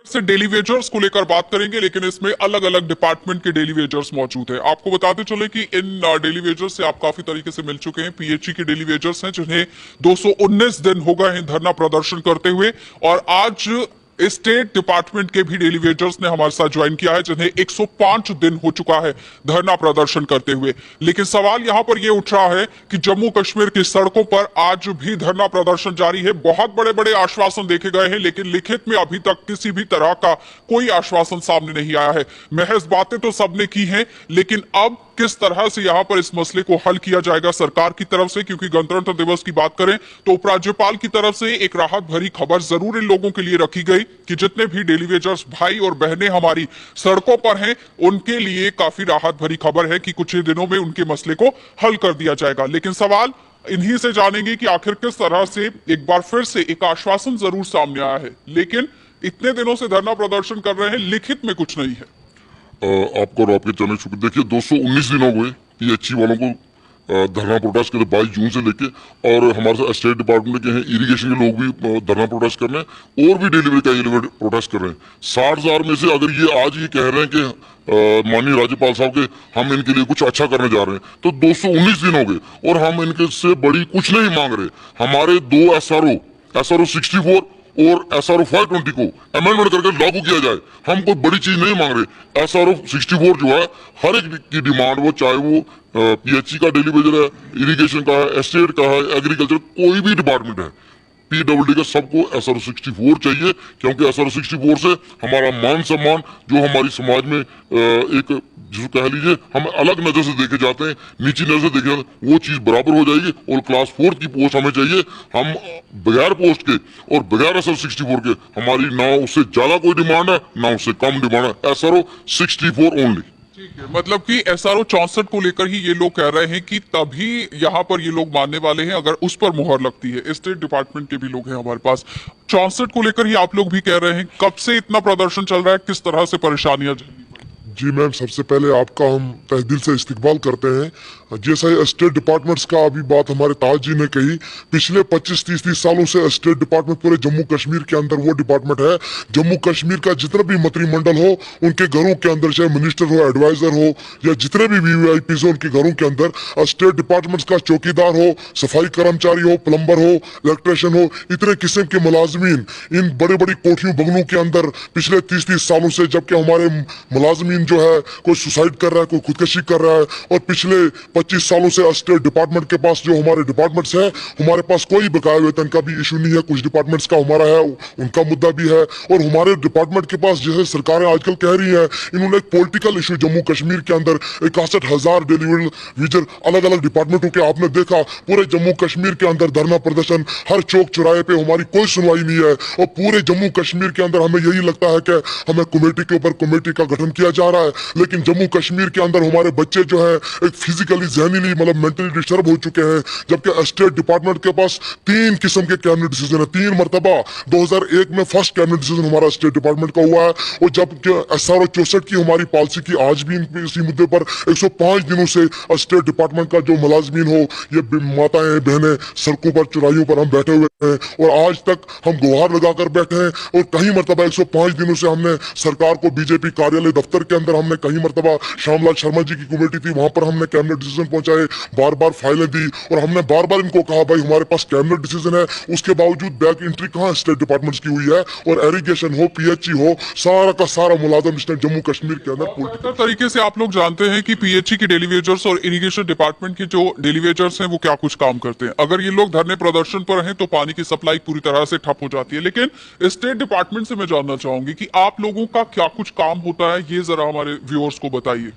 से daily wagers को लेकर बात करेंगे, लेकिन इसमें अलग अलग डिपार्टमेंट के डेली वेजर्स मौजूद हैं। आपको बताते चले कि इन डेली वेजर्स से आप काफी तरीके से मिल चुके हैं। पीएचई के डेली वेजर्स हैं जिन्हें 219 दिन हो गए हैं धरना प्रदर्शन करते हुए, और आज स्टेट डिपार्टमेंट के भी डेली वेजर्स ने हमारे साथ ज्वाइन किया है जिन्हें 105 दिन हो चुका है धरना प्रदर्शन करते हुए। लेकिन सवाल यहां पर यह उठ रहा है कि जम्मू कश्मीर की सड़कों पर आज भी धरना प्रदर्शन जारी है। बहुत बड़े बड़े आश्वासन देखे गए हैं, लेकिन लिखित में अभी तक किसी भी तरह का कोई आश्वासन सामने नहीं आया है। महज बातें तो सबने की हैं, लेकिन अब किस तरह से यहां पर इस मसले को हल किया जाएगा सरकार की तरफ से, क्योंकि गणतंत्र दिवस की बात करें तो उपराज्यपाल की तरफ से एक राहत भरी खबर जरूर इन लोगों के लिए रखी गई कि जितने भी डेली वेजर्स भाई और बहनें हमारी सड़कों पर हैं, उनके लिए काफी राहत भरी खबर है कि कुछ ही दिनों में उनके मसले को हल कर दिया जाएगा। लेकिन सवाल इन्हीं से जानेंगे कि आखिर किस तरह से एक बार फिर से एक आश्वासन जरूर सामने आया है, लेकिन इतने दिनों से धरना प्रदर्शन कर रहे हैं, लिखित में कुछ नहीं है। आपको और आपके चैनल शुक्र। देखिए 219 दिन हो गए पीएचई वालों को धरना प्रोटेस्ट करते 22 जून से लेके, और हमारे साथ स्टेट डिपार्टमेंट के हैं, इरिगेशन के लोग भी धरना प्रोटेस्ट कर रहे हैं, और भी डिलीवरी का ये प्रोटेस्ट कर रहे हैं। 60,000 में से अगर ये आज ये कह रहे हैं कि माननीय राज्यपाल साहब के हम इनके लिए कुछ अच्छा करने जा रहे हैं, तो 219 दिन हो गए और हम इनके से बड़ी कुछ नहीं मांग रहे। हमारे 2 SRO 64 और SRO 520 को अमेंडमेंट करके लागू किया जाए। हम कोई बड़ी चीज नहीं मांग रहे। SRO 64 जो है हर एक की डिमांड, वो चाहे वो पीएचई का डेली वेजर है, इरिगेशन का है, एस्टेट का है, एग्रीकल्चर, कोई भी डिपार्टमेंट है, PWD का सबको SRO 64 चाहिए, क्योंकि SRO 64 से हमारा मान सम्मान जो हमारी समाज में एक जिसको कह लीजिए हम अलग नजर से देखे जाते हैं, नीची नजर से देखे जाते हैं, वो चीज बराबर हो जाएगी। और क्लास 4 की पोस्ट हमें चाहिए। हम बगैर पोस्ट के और बगैर SRO 64 के हमारी ना उससे ज्यादा कोई डिमांड है ना उससे कम डिमांड है। SRO 64 only. ठीक है, मतलब कि SRO 64 को लेकर ही ये लोग कह रहे हैं कि तभी यहाँ पर ये लोग मानने वाले हैं अगर उस पर मुहर लगती है। स्टेट डिपार्टमेंट के भी लोग हैं हमारे पास। 64 को लेकर ही आप लोग भी कह रहे हैं। कब से इतना प्रदर्शन चल रहा है, किस तरह से परेशानियां झेलनी पड़ी? जी मैम, सबसे पहले आपका हम तहे दिल से इस्तकबाल करते हैं। जैसा स्टेट डिपार्टमेंट्स का अभी बात हमारे ताज जी ने कही, पिछले 25-30 सालों से स्टेट डिपार्टमेंट पूरे जम्मू कश्मीर के अंदर वो डिपार्टमेंट है। जम्मू कश्मीर का जितना भी मंत्रिमंडल हो, उनके घरों के अंदर चाहे मिनिस्टर हो, एडवाइजर हो, या जितने भी VVIPs हो, उनके घरों के अंदर स्टेट डिपार्टमेंट्स का चौकीदार हो, सफाई कर्मचारी हो, प्लम्बर हो, इलेक्ट्रिशियन हो, इतने किस्म के मुलाजमीन इन बड़े बड़ी कोठियों बंगलों के अंदर पिछले 30 सालों से, जबकि हमारे मुलाजमीन जो है कोई सुसाइड कर रहा है, कोई खुदकशी कर रहा है, और पिछले 25 सालों से स्टेट डिपार्टमेंट के पास जो हमारे डिपार्टमेंट्स हैं, हमारे पास कोई बकाया वेतन का भी इशू नहीं है। कुछ डिपार्टमेंट्स का हमारा है, उनका मुद्दा भी है। और हमारे डिपार्टमेंट के पास जैसे सरकारें आजकल कह रही हैं, इन्होंने एक पॉलिटिकल इशू जम्मू कश्मीर के अंदर 61,000 डेली वेजर अलग अलग डिपार्टमेंटों के आपने देखा पूरे जम्मू कश्मीर के अंदर धरना प्रदर्शन, हर चौक चौराहे पे हमारी कोई सुनवाई नहीं है। और पूरे जम्मू कश्मीर के अंदर हमें यही लगता है कि हमें कमेटी के ऊपर कमेटी का गठन किया जा रहा है, लेकिन जम्मू कश्मीर के अंदर हमारे बच्चे जो है एक फिजिकली जहनी मतलब मेंटली डिस्टर्ब हो चुके हैं। जबकि स्टेट डिपार्टमेंट के पास 3 किस्म के कैबिनेट डिसीजन है, 3 मरतबा। 2001 में फर्स्ट कैबिनेट डिसीजन हमारा स्टेट डिपार्टमेंट का हुआ है। और जब SRO 64 की हमारी पॉलिसी की, आज भी इसी मुद्दे पर 105 दिनों से स्टेट डिपार्टमेंट का जो मुलाजमीन हो, ये माताएं बहनें सड़कों पर चौराहियों पर हम बैठे हुए हैं, और आज तक हम गुहार लगाकर बैठे हैं। और कहीं मरतबा 105 दिनों से हमने सरकार को बीजेपी कार्यालय दफ्तर के अंदर हमने कहीं मरतबा श्यामलाल शर्मा जी की कमेटी थी, वहां पर हमने कैबिनेट डिसीजन पहुंचाए, बार बार फाइलें दी, और हमने बार बार इनको कहा भाई हमारे पास कैबिनेट डिसीजन है, उसके बावजूद बैक एंट्री कहाँ स्टेट डिपार्टमेंट्स की हुई है। और इरिगेशन हो, पीएचई हो, सारा का सारा मुलाजम इसने जम्मू कश्मीर के अंदर बेहतर तरीके से आप लोग जानते हैं कि पीएचई के डेली वेजर्स और इरिगेशन डिपार्टमेंट के जो डेली वेजर्स हैं वो क्या कुछ काम करते हैं। अगर ये लोग धरने प्रदर्शन पर हैं तो पानी की सप्लाई पूरी तरह से ठप हो जाती है। लेकिन स्टेट डिपार्टमेंट से मैं जानना चाहूंगी कि आप लोगों का क्या कुछ काम होता है, ये जरा हमारे व्यूअर्स को बताइए।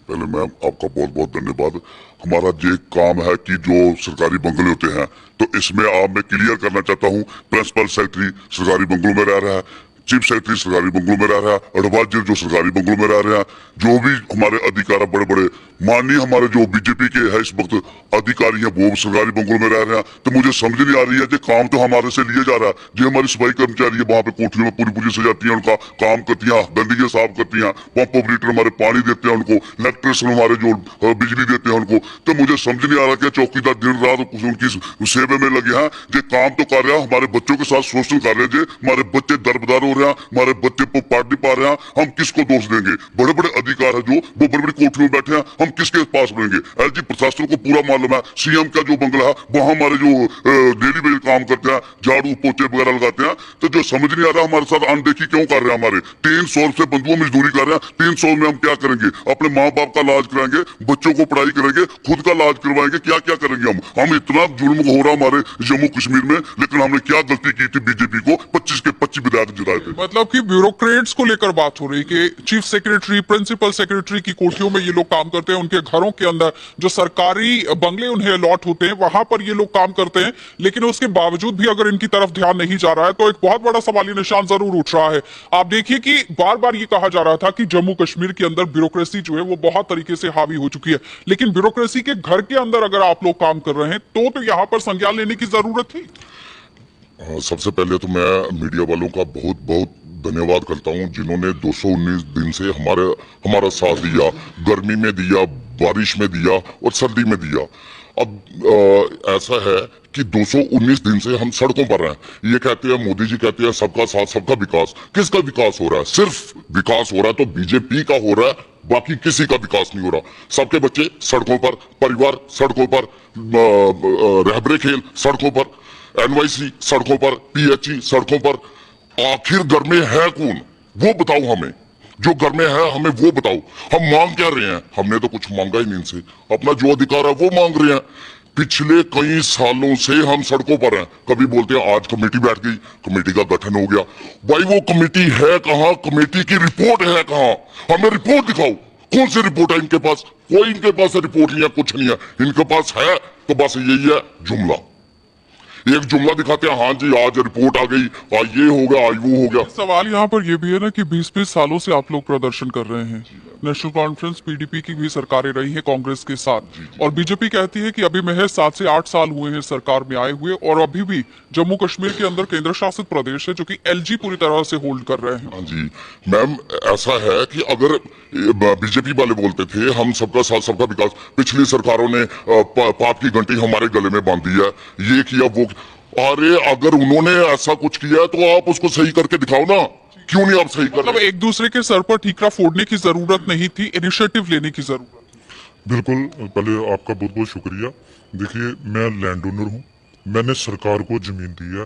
पहले मैम आपका बहुत बहुत धन्यवाद। हमारा ये काम है कि जो सरकारी बंगले होते हैं, तो इसमें आप मैं क्लियर करना चाहता हूँ, प्रिंसिपल सेक्रेटरी सरकारी बंगलों में रह रहा है, चीफ सेक्रेटरी सरकारी बंगलों में रह रहा है, एडवाइजर जो सरकारी बंगलों में रह रहे हैं, जो भी हमारे अधिकारी बड़े बड़े माननीय हमारे जो बीजेपी के है इस वक्त अधिकारी हैं, वो सरकारी बंगलों में रह रहे हैं। तो मुझे समझ नहीं आ रही है कि काम तो हमारे से लिया जा रहा है। जो हमारी सफाई कर्मचारी है वहां पे कोठरियों में पूरी पूरी सजाती है, उनका काम करती हैं, गंदगी साफ करती हैं, पंप ऑपरेटर हमारे पानी देते हैं उनको, इलेक्ट्रिशियन हमारे जो बिजली देते हैं उनको। तो मुझे समझ नहीं आ रहा कि चौकीदार दिन रात उनकी सेवे में लगे हैं। जो काम तो कर रहे हैं, हमारे बच्चों के साथ शोषण कर रहे हैं, हमारे बच्चे दरबदर हो रहे हैं, हमारे बच्चे पढ़ नहीं पा रहे हैं, हम किसको दोष देंगे? बड़े बड़े अधिकार है जो वो बड़ी बड़ी कोठरियों में बैठे हैं, हम किसके पास रहेंगे? एलजी प्रशासन को पूरा मालूम है, सीएम का जो बंगला है वहां हमारे जो डेली वेज काम करते हैं, झाड़ू पोछे वगैरह लगाते हैं, तो जो समझ नहीं आ रहा हमारे साथ अनदेखी क्यों कर रहे हैं? हमारे 300 से बंधुओं मजदूरी कर रहे हैं, 300 में हम क्या करेंगे? अपने माँ बाप का इलाज कराएंगे, बच्चों को पढ़ाई करेंगे, खुद का इलाज करवाएंगे, क्या क्या करेंगे? हम इतना जुल्म हो रहा हमारे जम्मू कश्मीर में, लेकिन हमने क्या गलती की थी? बीजेपी को 25 के 25 विधायक जिताए थे। मतलब कि ब्यूरोक्रेट्स को लेकर बात हो रही कि चीफ सेक्रेटरी, प्रिंसिपल सेक्रेटरी की कोठियों में ये लोग काम करते हैं, उनके घरों के अंदर जो सरकारी बंगले उन्हें अलॉट होते हैं वहां पर ये लोग काम करते हैं, लेकिन उसके बावजूद भी अगर इनकी तरफ ध्यान नहीं जा रहा है तो एक बहुत बड़ा सवाली निशान जरूर उठ रहा है। आप देखिए कि बार बार ये कहा जा रहा था कि जम्मू कश्मीर के अंदर ब्यूरोक्रेसी जो है वो बहुत तरीके से हावी हो चुकी है, लेकिन ब्यूरोक्रेसी के घर के अंदर अगर आप लोग काम कर रहे हैं तो यहाँ पर संज्ञान लेने की जरूरत थी। सबसे पहले तो मैं मीडिया वालों का बहुत बहुत धन्यवाद करता हूं जिन्होंने 219 दिन से हमारा साथ दिया, गर्मी में दिया, बारिश में दिया और सर्दी में दिया। अब ऐसा है कि 219 दिन से हम सड़कों पर हैं। ये कहते हैं, मोदी जी कहते हैं सबका साथ सबका विकास। किसका विकास हो रहा है? सिर्फ विकास हो रहा है तो बीजेपी का हो रहा है, बाकी किसी का विकास नहीं हो रहा। सबके बच्चे सड़कों पर, परिवार सड़कों पर, रहबरे खेल सड़कों पर, एनवाईसी सड़कों पर, पीएचई सड़कों पर। आखिर घर में है कौन? वो बताओ हमें। जो घर में है हमें वो बताओ। हम मांग क्या रहे हैं? हमने तो कुछ मांगा ही नहीं इनसे। अपना जो अधिकार है वो मांग रहे हैं। पिछले कई सालों से हम सड़कों पर हैं। कभी बोलते हैं आज कमेटी बैठ गई, कमेटी का गठन हो गया। भाई वो कमेटी है कहाँ? कमेटी की रिपोर्ट है कहाँ? हमें रिपोर्ट दिखाओ। कौन सी रिपोर्ट है इनके पास? कोई इनके पास रिपोर्ट नहीं है, कुछ नहीं है। इनके पास है तो बस यही है जुमला। एक जुमला दिखाते हैं, हाँ जी आज रिपोर्ट आ गई, आज ये हो गया, आज वो हो गया। सवाल यहाँ पर यह भी है ना कि 20-20 सालों से आप लोग प्रदर्शन कर रहे हैं। नेशनल कॉन्फ्रेंस पीडीपी की भी सरकारें रही है कांग्रेस के साथ, और बीजेपी कहती है कि अभी महज 7 से 8 साल हुए हैं सरकार में आए हुए, और अभी भी जम्मू कश्मीर के अंदर केंद्र शासित प्रदेश है जो कि एलजी पूरी तरह से होल्ड कर रहे हैं। हाँ जी मैम, ऐसा है कि अगर बीजेपी वाले बोलते थे हम सबका साथ सबका विकास, पिछली सरकारों ने पाप की घंटी हमारे गले में बांध दी है, ये किया वो। अरे अगर उन्होंने ऐसा कुछ किया तो आप उसको सही करके दिखाओ ना। क्यों नहीं आप सही कर मतलब एक दूसरे के सर पर ठीकरा फोड़ने की जरूरत नहीं थी, इनिशिएटिव लेने की जरूरत। बिल्कुल, पहले आपका बहुत बहुत शुक्रिया। देखिए, मैं लैंड ओनर हूँ, मैंने सरकार को जमीन दी है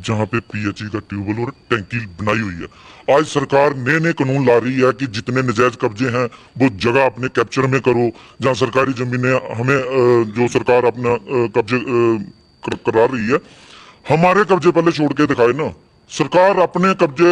जहाँ पे पीएचई का ट्यूबवेल और टैंकी बनाई हुई है। आज सरकार नए नए कानून ला रही है कि जितने नजायज कब्जे हैं वो जगह अपने कैप्चर में करो। जहाँ सरकारी जमीनें हमें जो सरकार अपना कब्जे करा रही है, हमारे कब्जे पहले छोड़ के दिखाए ना। सरकार अपने कब्जे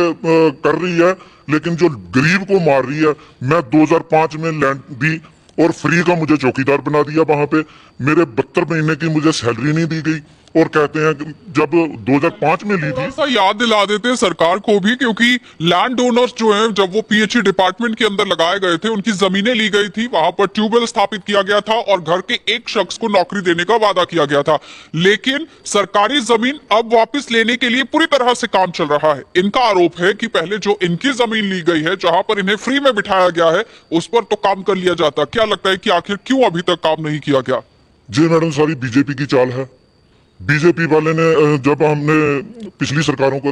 कर रही है लेकिन जो गरीब को मार रही है। मैं 2005 में लैंड दी और फ्री का मुझे चौकीदार बना दिया वहां पे। मेरे 72 महीने की मुझे सैलरी नहीं दी गई, और कहते हैं कि जब 2005 में ली थी। ऐसा याद दिला देते हैं सरकार को भी, क्योंकि लैंड ओनर्स जो हैं जब वो पीएचई डिपार्टमेंट के अंदर लगाए गए थे, उनकी जमीनें ली गई थी, वहां पर ट्यूबवेल स्थापित किया गया था और घर के एक शख्स को नौकरी देने का वादा किया गया था। लेकिन सरकारी जमीन अब वापस लेने के लिए पूरी तरह से काम चल रहा है। इनका आरोप है कि पहले जो इनकी जमीन ली गई है, जहां पर इन्हें फ्री में बिठाया गया है, उस पर तो काम कर लिया जाता। क्या लगता है कि आखिर क्यों अभी तक काम नहीं किया गया? जी मैडम, सारी बीजेपी की चाल है। बीजेपी वाले ने जब हमने पिछली सरकारों को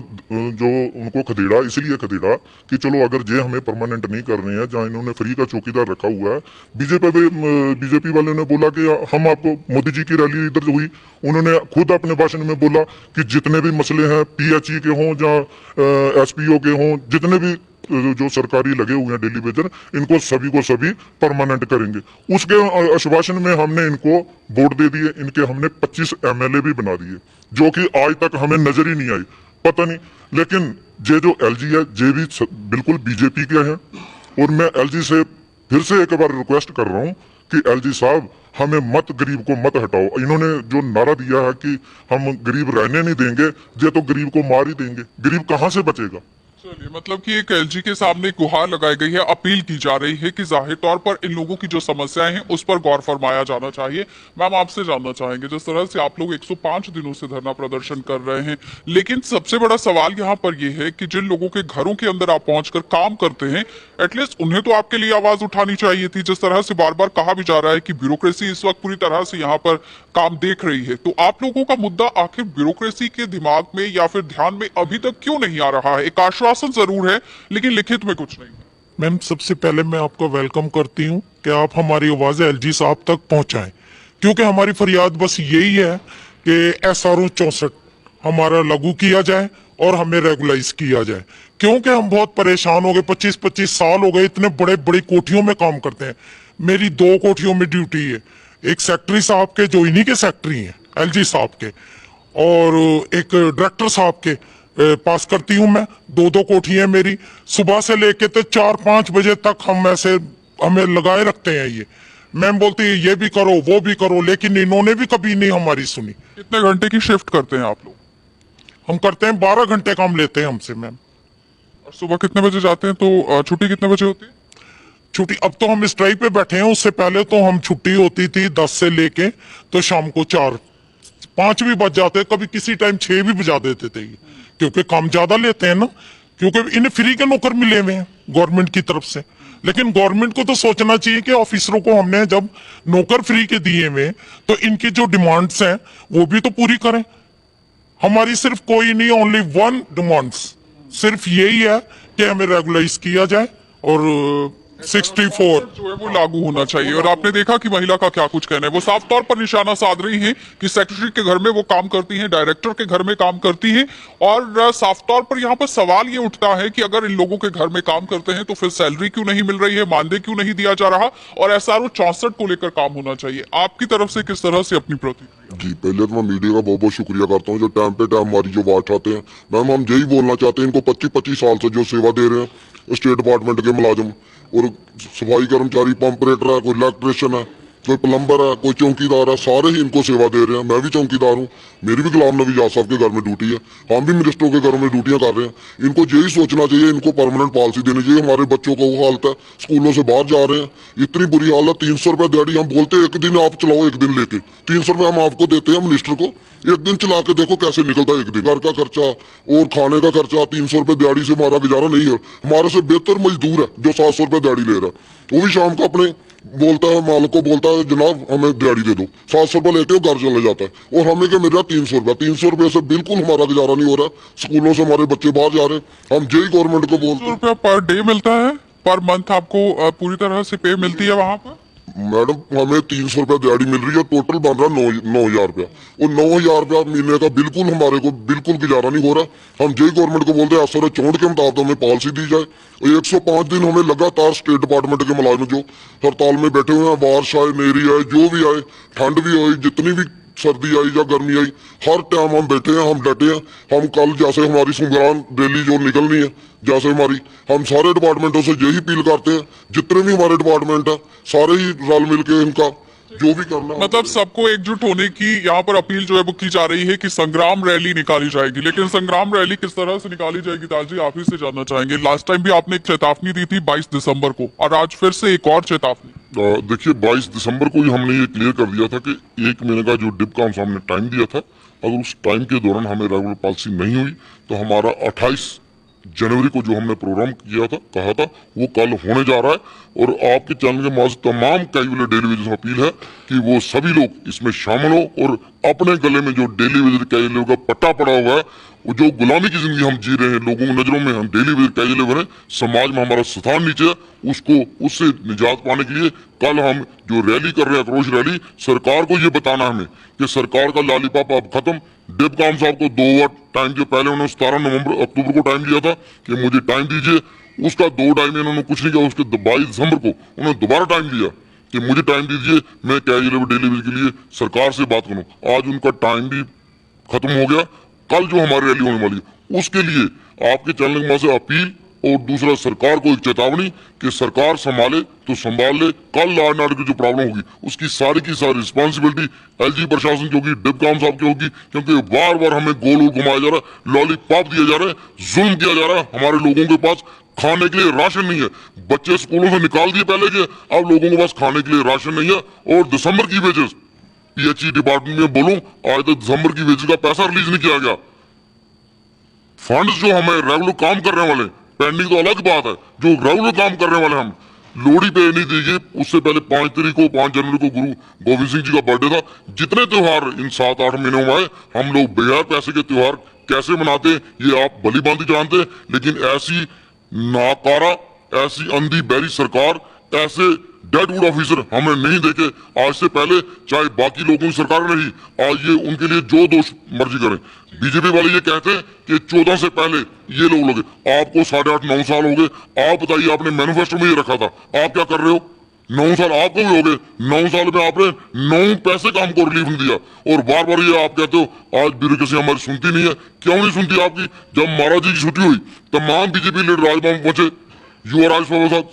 जो उनको खदेड़ा, इसलिए खदेड़ा कि चलो अगर ये हमें परमानेंट नहीं कर रहे हैं, जहां इन्होंने फ्री का चौकीदार रखा हुआ है। बीजेपी वाले ने बोला कि हम आपको, मोदी जी की रैली इधर हुई, उन्होंने खुद अपने भाषण में बोला कि जितने भी मसले हैं पीएचई के हों या एसपीओ के हों, जितने भी जो सरकारी लगे हुए हैं डेली वेजर, इनको सभी को सभी परमानेंट करेंगे। उसके आश्वासन में हमने इनको वोट दे दिए। इनके हमने 25 एमएलए भी बना दिए, जो कि आज तक हमें नजर ही नहीं आई, पता नहीं। लेकिन ये जो एलजी है, ये भी बिल्कुल बीजेपी के हैं। और मैं एलजी से फिर से एक बार रिक्वेस्ट कर रहा हूँ कि एलजी साहब, हमें मत, गरीब को मत हटाओ। इन्होंने जो नारा दिया है कि हम गरीब रहने नहीं देंगे, ये तो गरीब को मार ही देंगे। गरीब कहाँ से बचेगा? चलिए, मतलब कि एक एलजी के सामने एक गुहार लगाई गई है, अपील की जा रही है कि जाहिर तौर पर इन लोगों की जो समस्याएं हैं उस पर गौर फरमाया जाना चाहिए। मैम, आपसे जानना चाहेंगे, जिस तरह से आप लोग 105 दिनों से धरना प्रदर्शन कर रहे हैं, लेकिन सबसे बड़ा सवाल यहाँ पर यह है कि जिन लोगों के घरों के अंदर आप पहुंचकर काम करते हैं, एटलीस्ट उन्हें तो आपके लिए आवाज उठानी चाहिए थी। जिस तरह से बार बार कहा भी जा रहा है कि ब्यूरोक्रेसी इस वक्त पूरी तरह से यहाँ पर काम देख रही है, तो आप लोगों का मुद्दा आखिर ब्यूरोक्रेसी के दिमाग में या फिर ध्यान में अभी तक क्यों नहीं आ रहा है? एक आश्वासन आश्वासन जरूर है लेकिन लिखित में कुछ नहीं है। मैम, सबसे पहले मैं आपको वेलकम करती हूँ कि आप हमारी आवाज़ एलजी साहब तक पहुँचाएं, क्योंकि हमारी फरियाद बस यही है कि SRO 64 हमारा लागू किया जाए और हमें रेगुलाइज किया जाए, क्योंकि हम बहुत परेशान हो गए। 25-25 साल हो गए, इतने बड़े बड़ी कोठियों में काम करते हैं। मेरी 2 कोठियों में ड्यूटी है, एक सेक्रेटरी साहब के जो इन्हीं के सेक्रेटरी हैं एलजी साहब के, और एक डायरेक्टर साहब के पास करती हूँ मैं। 2-2 कोठियां मेरी, सुबह से लेके तो 4-5 बजे तक हम ऐसे हमें लगाए रखते हैं। ये मैम बोलती है ये भी करो वो भी करो, लेकिन इन्होंने भी कभी नहीं हमारी सुनी। कितने घंटे की शिफ्ट करते हैं आप लोग? हम करते हैं 12 घंटे काम लेते हैं हमसे मैम। और सुबह कितने बजे जाते हैं तो छुट्टी कितने बजे होती है? छुट्टी अब तो हम स्ट्राइक पे बैठे हैं, उससे पहले तो हम छुट्टी होती थी 10 से लेके तो शाम को 4-5 भी बज जाते, कभी किसी टाइम 6 भी बजा देते थे, क्योंकि काम ज्यादा लेते हैं ना, क्योंकि इन्हें फ्री के नौकर मिले हुए हैं गवर्नमेंट की तरफ से। लेकिन गवर्नमेंट को तो सोचना चाहिए कि ऑफिसरों को हमने जब नौकर फ्री के दिए हुए तो इनकी जो डिमांड्स हैं वो भी तो पूरी करें। हमारी सिर्फ कोई नहीं, ओनली 1 डिमांड्स सिर्फ यही है कि हमें रेगुलाइज किया जाए और 64 जो है वो लागू होना चाहिए। और आपने देखा कि महिला का क्या कुछ कहना है, वो साफ तौर पर निशाना साध रही हैं कि सेक्रेटरी के घर में वो काम करती हैं, डायरेक्टर के घर में काम करती हैं, और साफ तौर पर यहाँ पर सवाल ये उठता है कि अगर इन लोगों के घर में काम करते हैं तो फिर सैलरी क्यों नहीं मिल रही है, मानदेय क्यों नहीं दिया जा रहा, और SRO 64 को लेकर काम होना चाहिए। आपकी तरफ से किस तरह से अपनी प्रतिक्रिया? जी, पहले तो मैं मीडिया का बहुत बहुत शुक्रिया करता हूँ जो टाइम पे टाइम हमारी जो बात उठाते हैं। मैम, हम यही बोलना चाहते हैं, इनको 25-25 साल से जो सेवा दे रहे हैं स्टेट डिपार्टमेंट के मुलाजिम, और सफाई कर्मचारी, पंप ऑपरेटर है, कोई इलेक्ट्रिशियन है, कोई प्लम्बर है, कोई चौकीदार है, सारे ही इनको सेवा दे रहे हैं। मैं भी चौकीदार हूँ, मेरी भी गुलाम नबी आजाद साहब के घर में ड्यूटी है, हम भी मिनिस्टरों के घरों में ड्यूटियां कर रहे हैं। इनको यही सोचना चाहिए, इनको परमानेंट पॉलिसी देनी चाहिए। हमारे बच्चों का वो हालत है, स्कूलों से बाहर जा रहे हैं, इतनी बुरी हालत। 300 रुपए दिहाड़ी, हम बोलते हैं एक दिन आप चलाओ, एक दिन लेके 300 रुपए हम आपको देते हैं मिनिस्टर को, एक दिन चला के देखो कैसे निकलता है एक दिन। घर का खर्चा और खाने का खर्चा, 300 रुपए दिहाड़ी से हमारा गुजारा नहीं है। हमारे से बेहतर मजदूर है जो 700 रुपए दिहाड़ी ले रहा है, वो भी शाम को अपने बोलता है, मालिक को बोलता है जनाब हमें दिहाड़ी दे दो, 700 रुपए लेके वो घर चले जाता है, और हमें क्या मिल रहा है 300 रुपए। 300 रुपए से बिल्कुल हमारा गुजारा नहीं हो रहा। स्कूलों से हमारे बच्चे बाहर जा रहे हैं, हम यही गवर्नमेंट को बोलते हैं। ₹100 पर डे मिलता है, पर मंथ आपको पूरी तरह से पे मिलती है वहां पर? मैडम, हमें 300 रुपया दिहाड़ी मिल रही है, टोटल बन रहा 9,000 रुपया। और 9,000 रुपया महीने का बिल्कुल हमारे को बिल्कुल गुजारा नहीं हो रहा। हम यही गवर्नमेंट को बोलते हैं SRO 64 के मुताबिक हमें पॉलिसी दी जाए। 105 दिन हमें लगातार स्टेट डिपार्टमेंट के मुलाजिम जो हड़ताल में बैठे हुए हैं, बारिश आए, नेरी आए, जो भी आए, ठंड भी आई, जितनी भी सर्दी आई या गर्मी आई, हर टाइम हम बैठे हैं, हम डटे हैं। हम कल जैसे हमारी संग्राम रैली जो निकलनी है, जैसे हमारी, हम सारे डिपार्टमेंटों से यही अपील करते हैं, जितने भी हमारे डिपार्टमेंट है सारे ही रल मिलके इनका जो भी करना है। मतलब सबको एकजुट होने की यहाँ पर अपील जो है वो की जा रही है कि संग्राम रैली निकाली जाएगी। लेकिन संग्राम रैली किस तरह से निकाली जाएगी, ताजी आप ही से जानना चाहेंगे। लास्ट टाइम भी आपने एक चेतावनी दी थी 22 दिसंबर को, और आज फिर से एक और चेतावनी। देखिए, 22 दिसंबर को ही हमने ये क्लियर कर दिया था कि 1 महीने का जो डिपकाम हमने टाइम दिया था, अगर उस टाइम के दौरान हमें रेगुलर पॉलिसी नहीं हुई तो हमारा 28 जनवरी को जो हमने प्रोग्राम किया था, कहा था, वो कल होने जा रहा है। और आपके चैनल के माध्यम से तमाम कैजुअल डेली वेजेस में अपील है कि वो सभी लोग इसमें शामिल हो और अपने गले में जो डेली वेजेस कैजुअल का पट्टा पड़ा हुआ है, वो जो गुलामी की जिंदगी हम जी रहे हैं, लोगों की नजरों में हम डेली वेजेस कैजुअल बने, समाज में हमारा स्थान नीचे है, उसको उससे निजात पाने के लिए कल हम जो रैली कर रहे हैं, आक्रोश रैली, सरकार को ये बताना हमें कि सरकार का लॉलीपॉप अब खत्म। डिपकाम साहब को 2 बार टाइम के पहले उन्होंने 17 अक्टूबर को टाइम दिया था कि मुझे टाइम दीजिए, उसका 2 टाइम इन्होंने कुछ नहीं किया। उसके 22 दिसंबर को उन्होंने दोबारा टाइम दिया कि मुझे टाइम दीजिए, मैं कैजुअल डेली वेज के लिए सरकार से बात करूं। आज उनका टाइम भी खत्म हो गया। कल जो हमारी रैली होने वाली है उसके लिए आपके चैनल के माध्यम से अपील, और दूसरा सरकार को एक चेतावनी कि सरकार संभाले तो संभाल ले। कल लॉ एंड ऑर्डर की जो प्रॉब्लम होगी उसकी सारी की सारी रिस्पॉन्सिबिलिटी एलजी प्रशासन की होगी, डिपकाम साहब की होगी, क्योंकि बार बार हमें गोल घुमाया जा रहा है, लॉलीपॉप दिया जा रहा है, जुल्म किया जा रहा है। हमारे लोगों के पास खाने के लिए राशन नहीं है, बच्चे स्कूलों से निकाल दिए पहले के, अब लोगों के पास खाने के लिए राशन नहीं है। और दिसंबर की वेजेस PHE डिपार्टमेंट में बोलूं, आज तक दिसंबर की वेजेस का पैसा रिलीज नहीं किया गया। फंड्स जो हमें रेगुलर काम करने वाले, पेंडिंग तो अलग बात है, जो रेगुलर काम करने वाले हम लोहड़ी पे नहीं दीजिए। उससे पहले 5 तारीख को, 5 जनवरी को गुरु गोविंद सिंह जी का बर्थडे था। जितने त्योहार इन 7-8 महीनों में आए, हम लोग बगैर पैसे के त्योहार कैसे मनाते हैं ये आप भली भांति जानते हैं, लेकिन ऐसी नाकारा, ऐसी अंधी बहरी सरकार, ऐसे डेडवुड ऑफिसर हमें नहीं देखे आज से पहले, चाहे बाकी लोगों की सरकार नहीं। आज ये उनके लिए जो दोष मर्जी करें। बीजेपी वाले ये कहते हैं कि 14 से पहले ये लोग लगे, आपको 8.5-9 साल हो गए। आप बताइए, आपने मैनिफेस्टो में ये रखा था, आप क्या कर रहे हो? 9 साल आपको भी हो गए, 9 साल में आपने 9 पैसे काम को रिलीफ नहीं दिया, और बार बार ये आप कहते हो आज ब्यूरोक्रेसी हमारी सुनती नहीं है। क्यों नहीं सुनती आपकी? जब महाराज जी की छुट्टी हुई तमाम बीजेपी लीडर राजभवन पहुंचे, युवराज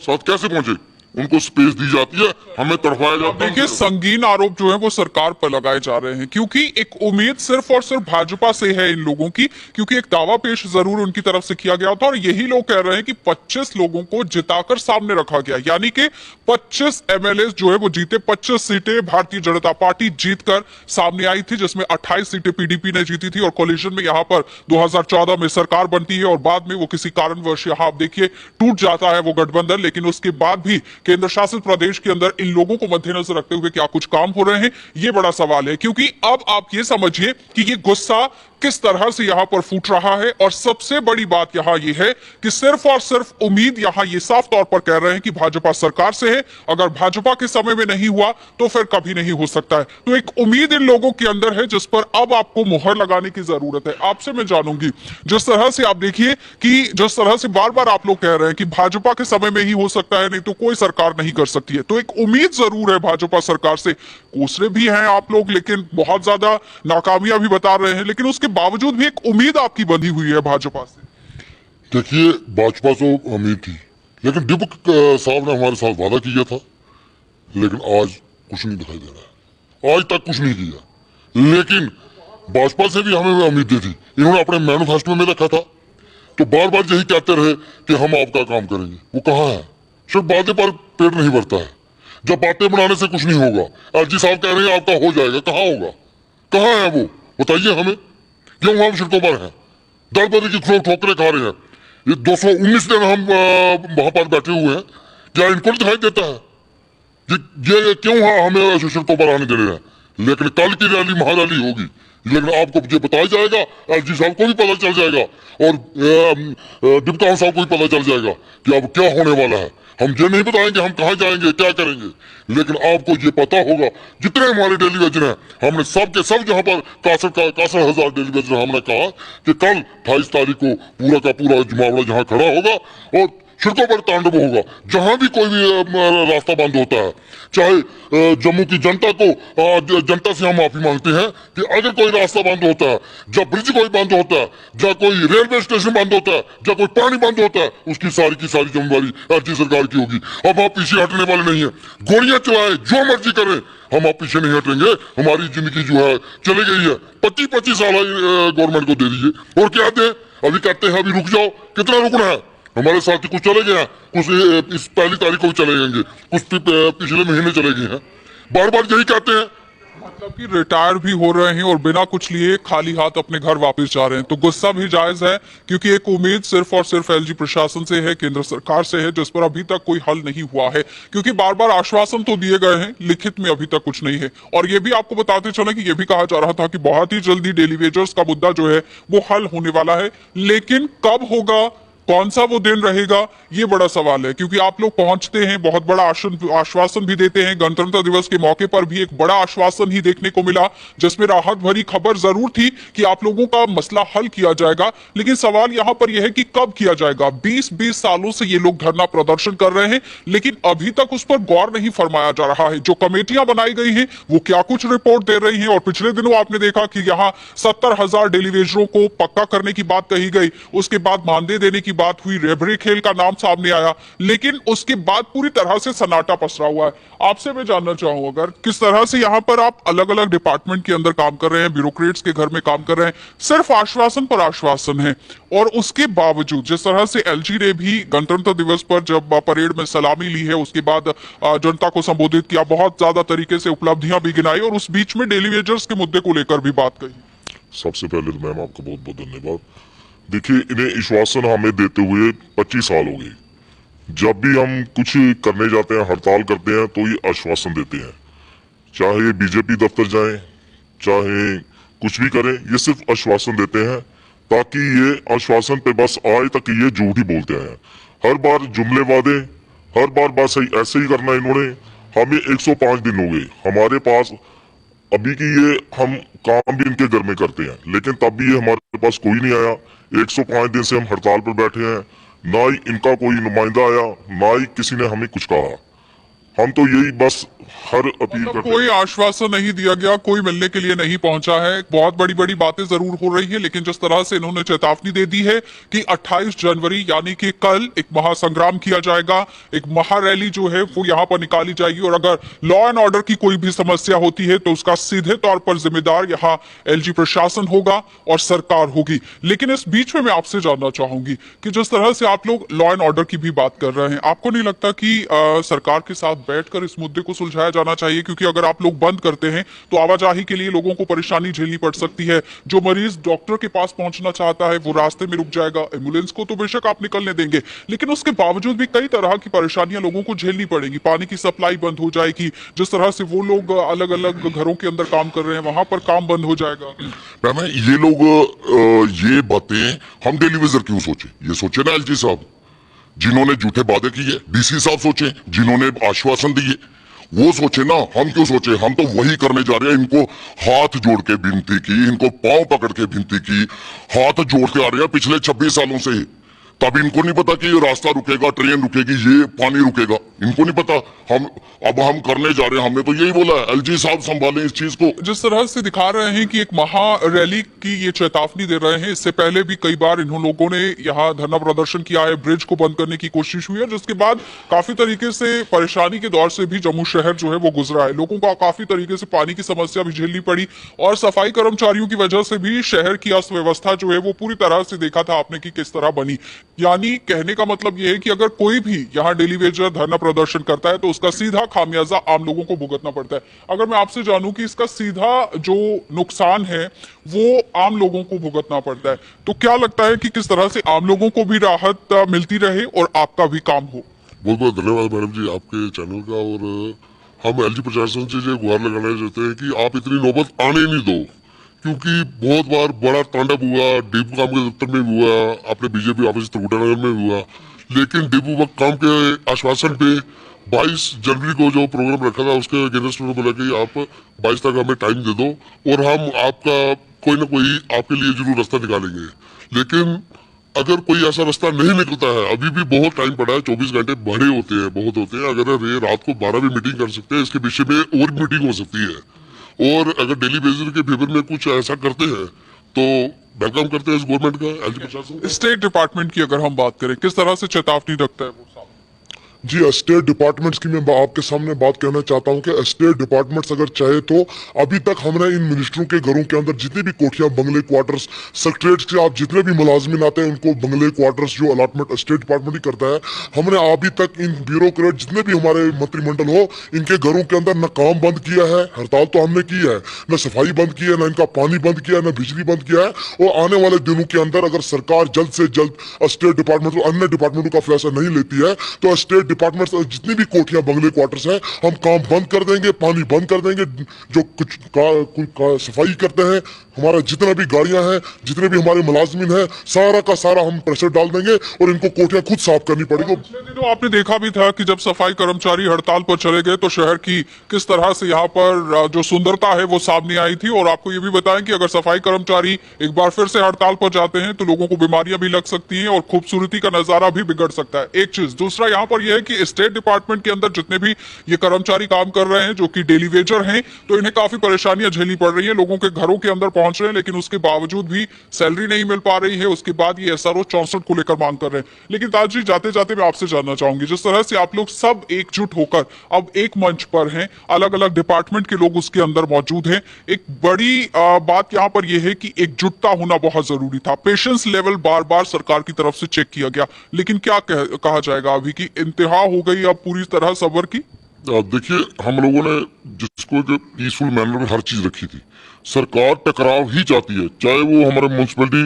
साथ कैसे पहुंचे? उनको स्पेस दी जाती है, हमें तड़पाया जाता है। देखिए, संगीन आरोप जो है वो सरकार पर लगाए जा रहे हैं, क्योंकि एक उम्मीद सिर्फ और सिर्फ भाजपा से है इन लोगों की, क्योंकि एक दावा पेश जरूर उनकी तरफ से किया गया था और यही लोग कह रहे हैं कि 25 लोगों को जिताकर सामने रखा गया, यानी कि 25 एमएलए जो है वो जीते। 25 सीटें भारतीय जनता पार्टी जीतकर सामने आई थी, जिसमें 28 सीटें पीडीपी ने जीती थी और कोलिशन में यहां पर 2014 में सरकार बनती है और बाद में वो किसी कारणवश यहां आप देखिए टूट जाता है वो गठबंधन। लेकिन उसके बाद भी केंद्र शासित प्रदेश के अंदर इन लोगों को मद्देनजर रखते हुए क्या कुछ काम हो रहे हैं, ये बड़ा सवाल है। क्योंकि अब आप ये समझिए कि ये गुस्सा किस तरह से यहां पर फूट रहा है, और सबसे बड़ी बात यहां ये है कि सिर्फ और सिर्फ उम्मीद यहां ये साफ तौर पर कह रहे हैं कि भाजपा सरकार से है। अगर भाजपा के समय में नहीं हुआ तो फिर कभी नहीं हो सकता है। तो एक उम्मीद इन लोगों के अंदर है जिस पर अब आपको मुहर लगाने की जरूरत है। आपसे मैं जानूंगी, जिस तरह से आप देखिए कि जिस तरह से बार बार आप लोग कह रहे हैं कि भाजपा के समय में ही हो सकता है, नहीं तो कोई सरकार नहीं कर सकती है, तो एक उम्मीद जरूर है भाजपा सरकार से। कोसरे भी हैं आप लोग, लेकिन बहुत ज्यादा नाकामियां भी बता रहे हैं, लेकिन उसके बावजूद भी एक उम्मीद आपकी बंधी हुई है भाजपा से। देखिए, भाजपा से उम्मीद थी, लेकिन दीपक साहब ने हमारे साथ वादा किया था, लेकिन आज कुछ नहीं दिखाई दे रहा है। आज तक कुछ नहीं किया। लेकिन भाजपा से भी हमें उम्मीदें थी, इन्होंने अपने मैनिफेस्टो में रखा था, तो बार बार यही कहते रहे कि हम आपका काम करेंगे। वो कहाँ है? सिर्फ बातें पर पेट नहीं भरता है। जब बातें बनाने से कुछ नहीं होगा। एलजी साहब कह रहे हैं आपका हो जाएगा, कहाँ होगा? कहाँ है वो? बताइए हमें। क्यों हम सड़कों पर हैं, दर दर की ठोकरें खा रहे हैं? ये 219 दिन हम वहां पर बैठे हुए हैं, क्या इनको दिखाई देता है? ये क्यों हमें सड़कों पर आने दे रहे हैं? लेकिन कल की रैली महारैली होगी, लेकिन आपको ये बताया जाएगा, एलजी साहब को भी पता चल जाएगा और डिप्टी साहब को भी पता चल जाएगा कि अब क्या होने वाला है। हम ये नहीं बताएंगे हम कहाँ जाएंगे, क्या करेंगे, लेकिन आपको ये पता होगा। जितने हमारे डेलीवेजर हैं, हमने सब के सब जहाँ पर 61,000 डेलीवेजर, हमने कहा कि कल 28 तारीख को पूरा का पूरा जमावड़ा जहाँ खड़ा होगा और सड़कों पर तांडव होगा। जहां भी कोई भी रास्ता बंद होता है, चाहे जम्मू की जनता को जनता से हम माफी मांगते हैं कि अगर कोई रास्ता बंद होता है, जब ब्रिज कोई बंद होता है, जब कोई रेलवे स्टेशन बंद होता है, जब कोई पानी बंद होता है, उसकी सारी की सारी जिम्मेवारी एलजी सरकार की होगी। अब आप पीछे हटने वाले नहीं है। गोलियां चलाएं, जो मर्जी करें, हम आप पीछे नहीं हटेंगे। हमारी जिंदगी जो है चली गई है, 25-25 साल गवर्नमेंट को दे दीजिए। और क्या दें? अभी कहते हैं अभी रुक जाओ। कितना रुकना है? हमारे साथी कुछ चले गए हैं, कुछ इस पहली तारीख को भी चले जाएंगे, कुछ पिछले महीने चले गए हैं। बार बार यही कहते हैं। मतलब कि रिटायर भी हो रहे हैं और बिना कुछ लिए खाली हाथ अपने घर वापस जा रहे हैं, तो गुस्सा भी जायज है, क्योंकि एक उम्मीद सिर्फ और सिर्फ एलजी प्रशासन से है, केंद्र सरकार से है, जिस पर अभी तक कोई हल नहीं हुआ है। क्योंकि बार बार आश्वासन तो दिए गए हैं, लिखित में अभी तक कुछ नहीं है। और ये भी आपको बताते चले कि ये भी कहा जा रहा था कि बहुत ही जल्दी डेली वेजर्स का मुद्दा जो है वो हल होने वाला है, लेकिन कब होगा, कौन सा वो दिन रहेगा, ये बड़ा सवाल है। क्योंकि आप लोग पहुंचते हैं, बहुत बड़ा आश्वासन भी देते हैं। गणतंत्र दिवस के मौके पर भी एक बड़ा आश्वासन ही देखने को मिला, जिसमें राहत भरी खबर जरूर थी कि आप लोगों का मसला हल किया जाएगा। लेकिन सवाल यहां पर यह है कि कब किया जाएगा। 20-20 सालों से ये लोग धरना प्रदर्शन कर रहे हैं, लेकिन अभी तक उस पर गौर नहीं फरमाया जा रहा है। जो कमेटियां बनाई गई हैं वो क्या कुछ रिपोर्ट दे रही हैं, और पिछले दिनों आपने देखा कि यहाँ 70,000 डेलीवेजरों को पक्का करने की बात कही गई, उसके बाद मानदेय देने की बात हुई, रेबरे खेल का नाम सामने आया, लेकिन उसके बाद पूरी तरह से सन्नाटा पसरा हुआ है। आपसे मैं जानना चाहूंगा, अगर किस तरह से यहां पर आप अलग अलग डिपार्टमेंट के अंदर काम कर रहे हैं, ब्यूरोक्रेट्स के घर में काम कर रहे हैं, सिर्फ आश्वासन पर आश्वासन है, और उसके बावजूद जिस तरह से एलजी ने भी गणतंत्र दिवस पर जब परेड में सलामी ली है, उसके बाद जनता को संबोधित किया, बहुत ज्यादा तरीके से उपलब्धियां भी गिनाई, और उस बीच में डेली वेजर्स के मुद्दे को लेकर भी बात कही। सबसे पहले तो मैम आपका बहुत बहुत धन्यवाद। देखिए, इन्हें आश्वासन हमें देते हुए 25 साल हो गए। जब भी हम कुछ करने जाते हैं, हड़ताल करते हैं, तो ये आश्वासन देते हैं। चाहे बीजेपी दफ्तर जाएं, चाहे कुछ भी करें, ये सिर्फ आश्वासन देते हैं। ताकि ये आश्वासन पे बस आए, ताकि ये झूठ ही बोलते हैं। हर बार जुमले वादे, हर बार बस ऐसे ही करना इन्होंने। हमें 105 दिन हो गए हमारे पास अभी की ये, हम काम भी इनके घर में करते हैं, लेकिन तब भी ये हमारे पास कोई नहीं आया। 105 दिन से हम हड़ताल पर बैठे हैं, ना ही इनका कोई नुमाइंदा आया, ना ही किसी ने हमें कुछ कहा। हम तो यही बस हर अपील मतलब करते कोई हैं। आश्वासन नहीं दिया गया, कोई मिलने के लिए नहीं पहुंचा है। बहुत बड़ी बड़ी बातें जरूर हो रही है, लेकिन जिस तरह से इन्होंने चेतावनी दे दी है कि 28 जनवरी यानी कि कल एक महासंग्राम किया जाएगा, एक महारैली जो है वो यहां पर निकाली जाएगी, और अगर लॉ एंड ऑर्डर की कोई भी समस्या होती है तो उसका सीधे तौर पर जिम्मेदार यहाँ एलजी प्रशासन होगा और सरकार होगी। लेकिन इस बीच में मैं आपसे जानना चाहूंगी कि जिस तरह से आप लोग लॉ एंड ऑर्डर की भी बात कर रहे हैं, आपको नहीं लगता कि सरकार के साथ बैठकर इस मुद्दे को सुलझाया जाना चाहिए? क्योंकि अगर आप लोग बंद करते हैं तो आवाजाही के लिए लोगों को परेशानी झेलनी पड़ सकती है। जो मरीज डॉक्टर के पास पहुंचना चाहता है वो रास्ते में रुक जाएगा। एम्बुलेंस को तो बेशक आप निकलने देंगे, लेकिन उसके बावजूद भी कई तरह की परेशानियां लोगों को झेलनी पड़ेगी। पानी की सप्लाई बंद हो जाएगी, जिस तरह से वो लोग अलग अलग घरों के अंदर काम कर रहे हैं वहां पर काम बंद हो जाएगा। मैम, ये लोग ये बातें हम टेलीविजन क्यों सोचे? ये सोचे ना एलजी साहब, जिन्होंने झूठे वादे किए। डीसी साहब सोचे, जिन्होंने आश्वासन दिए, वो सोचे ना। हम क्यों सोचे? हम तो वही करने जा रहे हैं। इनको हाथ जोड़ के विनती की, इनको पांव पकड़ के विनती की, हाथ जोड़ के आ रहे हैं पिछले 26 सालों से। तब इनको नहीं पता कि ये रास्ता रुकेगा, ट्रेन रुकेगी, ये पानी रुकेगा, इनको नहीं पता। हम करने जा रहे हैं। हमने तो यही बोला है, एलजी साहब संभालें इस चीज को। जिस तरह से दिखा रहे हैं कि एक महा रैली की ये चेतावनी दे रहे हैं, इससे पहले भी कई बार इन लोगों ने यहाँ धरना प्रदर्शन किया है, ब्रिज को बंद करने की कोशिश हुई है, जिसके बाद काफी तरीके से परेशानी के दौर से भी जम्मू शहर जो है वो गुजरा है। लोगों को काफी तरीके से पानी की समस्या भी झेलनी पड़ी, और सफाई कर्मचारियों की वजह से भी शहर की अर्थव्यवस्था जो है वो पूरी तरह से देखा था आपने कि किस तरह बनी। यानी कहने का मतलब यह है कि अगर कोई भी यहाँ डेली वेजर धरना प्रदर्शन करता है तो उसका सीधा खामियाजा आम लोगों को भुगतना पड़ता है। अगर मैं आपसे जानूं कि इसका सीधा जो नुकसान है वो आम लोगों को भुगतना पड़ता है, तो क्या लगता है कि किस तरह से आम लोगों को भी राहत मिलती रहे और आपका भी काम हो? बहुत बहुत धन्यवाद मैडम जी आपके चैनल का। और हम एलजी प्रशासन से ये गुहार लगाना चाहते हैं कि आप इतनी नौबत आने नहीं दो, क्योंकि बहुत बार बड़ा तांडव हुआ, डिपू काम के दफ्तर में भी हुआ, अपने बीजेपी ऑफिस त्रिकुटानगर में भी हुआ, लेकिन डिपू काम के आश्वासन पे 22 जनवरी को जो प्रोग्राम रखा था उसके अगेंस्ट में बोला कि आप 22 तक हमें टाइम दे दो और हम आपका कोई ना कोई आपके लिए जरूर रास्ता निकालेंगे। लेकिन अगर कोई ऐसा रास्ता नहीं निकलता है, अभी भी बहुत टाइम पड़ा है, 24 घंटे बड़े होते हैं, बहुत होते हैं। अगर ये रात को 12 भी मीटिंग कर सकते हैं, इसके विषय में और मीटिंग हो सकती है। और अगर डेली बेसिस के फेवर में कुछ ऐसा करते हैं तो वेलकम करते हैं इस गवर्नमेंट का, एलजी प्रशासन का। स्टेट डिपार्टमेंट की अगर हम बात करें, किस तरह से चेतावनी रखता है वो? जी, स्टेट डिपार्टमेंट्स की मैं आपके सामने बात कहना चाहता हूं कि स्टेट डिपार्टमेंट्स अगर चाहे तो अभी तक हमने इन मिनिस्टरों के घरों के अंदर जितनी भी कोठियां, बंगले, क्वार्टर्स, सेक्रेटरीज के आप जितने भी मुलाजमिन आते हैं उनको बंगले, क्वार्टर्स जो अलॉटमेंट स्टेट डिपार्टमेंट ही करता है, हमने अभी तक इन ब्यूरोक्रेट जितने भी हमारे मंत्रिमंडल हो, इनके घरों के अंदर न काम बंद किया है, हड़ताल तो हमने की है, न सफाई बंद की है, न इनका पानी बंद किया है, न बिजली बंद किया है। और आने वाले दिनों के अंदर अगर सरकार जल्द से जल्द स्टेट डिपार्टमेंट और अन्य डिपार्टमेंटों का फैसला नहीं लेती है तो स्टेट डिपार्टमेंट जितनी भी कोठियां, बंगले, क्वार्टर्स हैं, हम काम बंद कर देंगे, पानी बंद कर देंगे। जो कुछ सफाई करते हैं, हमारा जितना भी गाड़ियां हैं, जितने भी हमारे मुलाजमिन हैं, सारा का सारा हम प्रेशर डाल देंगे और इनको कोठियां खुद साफ करनी पड़ेगी। पिछले दिनों आपने देखा भी था कि जब सफाई कर्मचारी हड़ताल पर चले गए तो शहर की किस तरह से यहाँ पर जो सुंदरता है वो सामने आई थी। और आपको ये भी बताएं कि अगर सफाई कर्मचारी एक बार फिर से हड़ताल पर जाते हैं तो लोगों को बीमारियां भी लग सकती हैं और खूबसूरती का नजारा भी बिगड़ सकता है। एक चीज, दूसरा यहाँ पर यह है कि स्टेट डिपार्टमेंट के अंदर जितने भी ये कर्मचारी काम कर रहे हैं जो कि डेली वेजर हैं, तो इन्हें काफी परेशानियां झेलनी पड़ रही है। लोगों के घरों के अंदर पहुंच रहे हैं लेकिन उसके बावजूद भी सैलरी नहीं मिल पा रही है। उसके बाद ये SRO 64 को लेकर मांग कर रहे हैं। लेकिन ताज जी, जाते जाते मैं आपसे जानना चाहूंगी, जिस तरह से आप लोग सब एकजुट होकर अब एक मंच पर हैं, अलग अलग डिपार्टमेंट के लोग उसके अंदर मौजूद हैं, एक बड़ी बात यहां पर यह है कि एकजुटता होना बहुत जरूरी था। पेशेंस लेवल बार बार सरकार की तरफ से चेक किया गया, लेकिन क्या कहा जाएगा अभी की इंतहा हो गई अब पूरी तरह सबर की? देखिए, हम लोगों ने जिसको जो पीसफुल मैनर में हर चीज रखी थी, सरकार टकराव ही चाहती है, चाहे वो हमारे म्यूनसिपैलिटी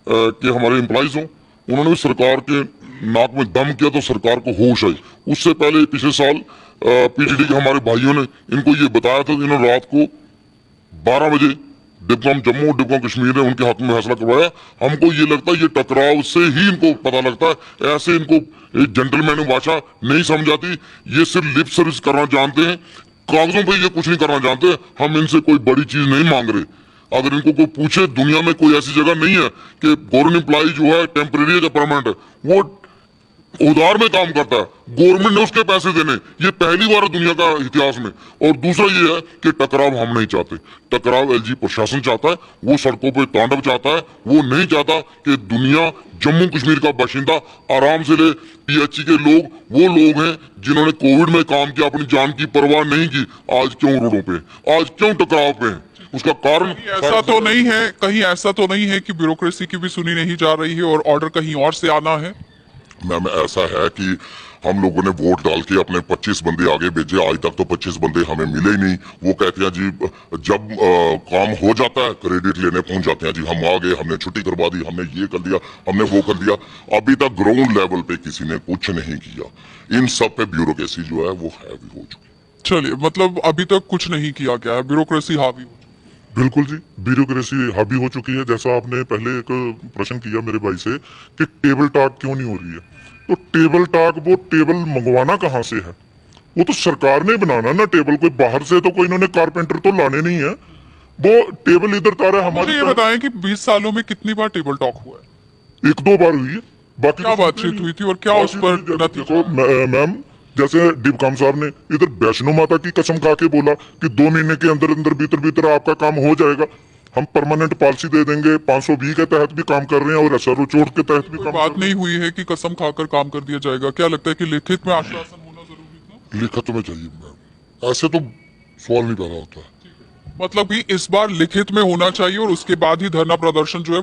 के हमारे एम्प्लॉइज हों, उन्होंने भी सरकार के नाक में दम किया तो सरकार को होश आई। उससे पहले पिछले साल पीटीडी के हमारे भाइयों ने इनको ये बताया था, इन्होंने रात को 12 बजे डिपकॉम जम्मू और डिपकॉम कश्मीर ने उनके हक में फैसला करवाया। हमको ये लगता है ये टकराव से ही इनको पता लगता है, ऐसे इनको एक जेंटलमैन भाषा नहीं समझ आती। ये सिर्फ लिप सर्विस करना जानते हैं, कागजों पे ये कुछ नहीं करना जानते। हम इनसे कोई बड़ी चीज नहीं मांग रहे। अगर इनको कोई पूछे, दुनिया में कोई ऐसी जगह नहीं है कि गवर्नमेंट एम्प्लॉय जो है टेम्परेरी या परमानेंट है वो उधार में काम करता है, गवर्नमेंट ने उसके पैसे देने। ये पहली बार है दुनिया का इतिहास में। और दूसरा ये है कि टकराव हम नहीं चाहते। टकराव एलजी प्रशासन चाहता है, वो सड़कों पे तांडव चाहता है। वो नहीं चाहता कि दुनिया जम्मू कश्मीर का बाशिंदा आराम से ले। पीएचई के लोग वो लोग हैं जिन्होंने कोविड में काम किया, अपनी जान की परवाह नहीं की। आज क्यों रोडों पे, आज क्यों टकराव पे हैं? उसका कारण ऐसा तो नहीं है, कहीं ऐसा तो नहीं है कि ब्यूरोक्रेसी की भी सुनी नहीं जा रही है और ऑर्डर कहीं और से आना है? मैम ऐसा है कि हम लोगों ने वोट डाल के अपने 25 बंदे आगे भेजे, आज तक तो 25 बंदे हमें मिले ही नहीं। वो कहते हैं जी जब काम हो जाता है क्रेडिट लेने पहुंच जाते हैं जी हम आ गए, हमने छुट्टी करवा दी, हमने ये कर दिया, हमने वो कर दिया। अभी तक ग्राउंड लेवल पे किसी ने कुछ नहीं किया। इन सब पे ब्यूरोक्रेसी जो है वो हैवी हो चुकी। चलिए, मतलब अभी तक कुछ नहीं किया गया है, ब्यूरोक्रेसी हावी हो। बिल्कुल जी, ब्यूरोक्रेसी हावी हो चुकी है। जैसा आपने पहले एक प्रश्न किया मेरे भाई से कि टेबल टॉक क्यों नहीं हो रही है, तो टेबल टॉक, वो टेबल मंगवाना कहाँ से है? वो तो सरकार ने बनाना ना टेबल, कोई बाहर से तो कोई इन्होंने कारपेंटर तो लाने नहीं है। वो टेबल इधर तारा मुझे हमारे ये बताएं कि 20 सालों में कितनी बार टेबल टॉक हुआ है? 1-2 बार हुई है, बाकी क्या तो बातचीत हुई थी और क्या उस पर नतीजा? देखो मैम, जैसे डिपकाम साहब ने इधर वैष्णो माता की कसम खा के बोला कि 2 महीने के अंदर अंदर भीतर भीतर आपका काम हो जाएगा, हम परमानेंट पॉलिसी दे देंगे, 520 के तहत भी काम कर रहे हैं और एसआरओ चोट के तहत भी कोई काम बात कर नहीं हुई है कि कसम खाकर काम कर दिया जाएगा? क्या लगता है कि लिखित में आश्वासन होना जरूरी था? लिखत में चाहिए मैम, ऐसे तो सवाल नहीं पैदा होता है। मतलब कि इस बार लिखित में होना चाहिए और उसके बाद ही धरना प्रदर्शन जो है वो